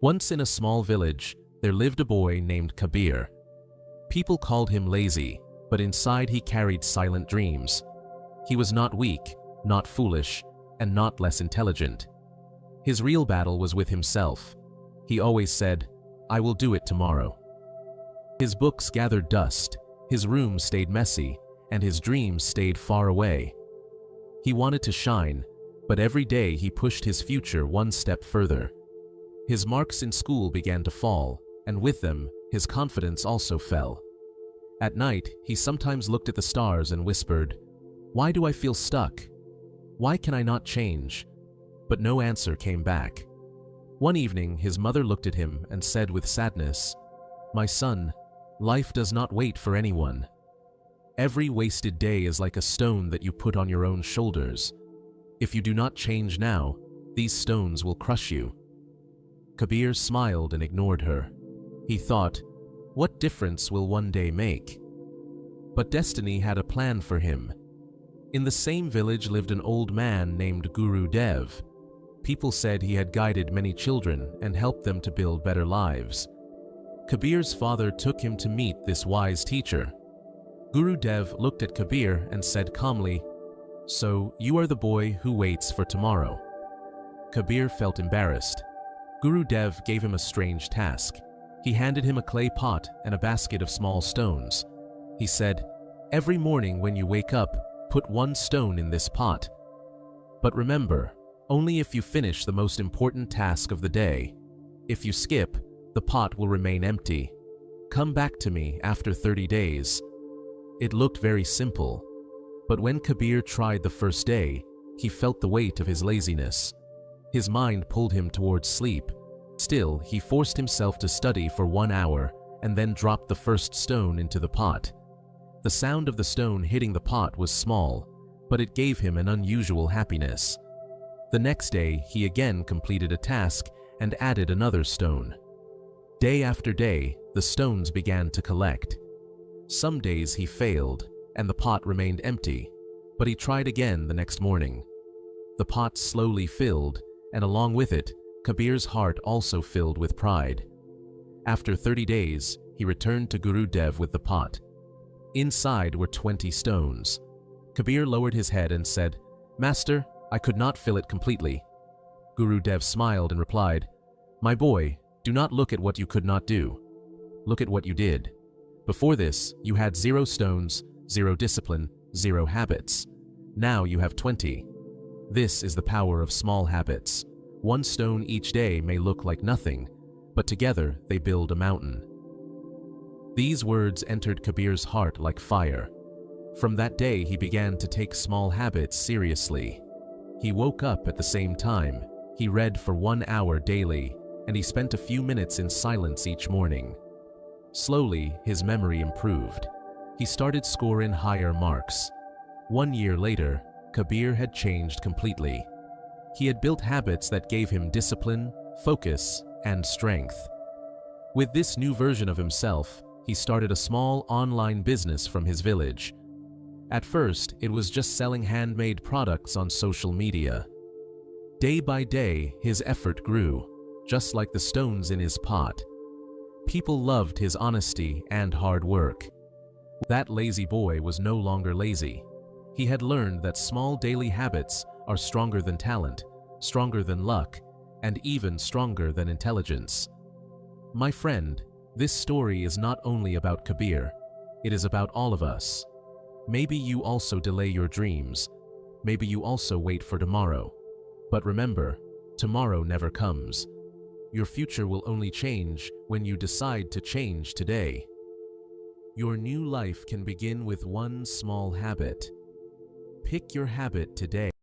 Once in a small village, there lived a boy named Kabir. People called him lazy, but inside he carried silent dreams. He was not weak, not foolish, and not less intelligent. His real battle was with himself. He always said, "I will do it tomorrow." His books gathered dust, his room stayed messy, and his dreams stayed far away. He wanted to shine, but every day he pushed his future one step further. His marks in school began to fall, and with them, his confidence also fell. At night, he sometimes looked at the stars and whispered, "Why do I feel stuck? Why can I not change?" But no answer came back. One evening, his mother looked at him and said with sadness, "My son, life does not wait for anyone. Every wasted day is like a stone that you put on your own shoulders. If you do not change now, these stones will crush you." Kabir smiled and ignored her. He thought, what difference will one day make? But destiny had a plan for him. In the same village lived an old man named Guru Dev. People said he had guided many children and helped them to build better lives. Kabir's father took him to meet this wise teacher. Guru Dev looked at Kabir and said calmly, "So you are the boy who waits for tomorrow." Kabir felt embarrassed. Guru Dev gave him a strange task. He handed him a clay pot and a basket of small stones. He said, "Every morning when you wake up, put one stone in this pot. But remember, only if you finish the most important task of the day. If you skip, the pot will remain empty. Come back to me after 30 days. It looked very simple, but when Kabir tried the first day, he felt the weight of his laziness. His mind pulled him towards sleep. Still, he forced himself to study for 1 hour and then dropped the first stone into the pot. The sound of the stone hitting the pot was small, but it gave him an unusual happiness. The next day, he again completed a task and added another stone. Day after day, the stones began to collect. Some days he failed, and the pot remained empty, but he tried again the next morning. The pot slowly filled, and along with it, Kabir's heart also filled with pride. After 30 days, he returned to Guru Dev with the pot. Inside were 20 stones. Kabir lowered his head and said, "Master, I could not fill it completely." Guru Dev smiled and replied, "My boy, do not look at what you could not do. Look at what you did. Before this, you had 0 stones, 0 discipline, 0 habits. Now you have 20. This is the power of small habits. 1 stone each day may look like nothing, but together they build a mountain." These words entered Kabir's heart like fire. From that day, he began to take small habits seriously. He woke up at the same time, he read for 1 hour daily, and he spent a few minutes in silence each morning. Slowly, his memory improved. He started scoring higher marks. 1 year later, Kabir had changed completely. He had built habits that gave him discipline, focus, and strength. With this new version of himself, he started a small online business from his village. At first, it was just selling handmade products on social media. Day by day, his effort grew, just like the stones in his pot. People loved his honesty and hard work. That lazy boy was no longer lazy. He had learned that small daily habits are stronger than talent, stronger than luck, and even stronger than intelligence. My friend, this story is not only about Kabir, it is about all of us. Maybe you also delay your dreams. Maybe you also wait for tomorrow. But remember, tomorrow never comes. Your future will only change when you decide to change today. Your new life can begin with one small habit. Pick your habit today.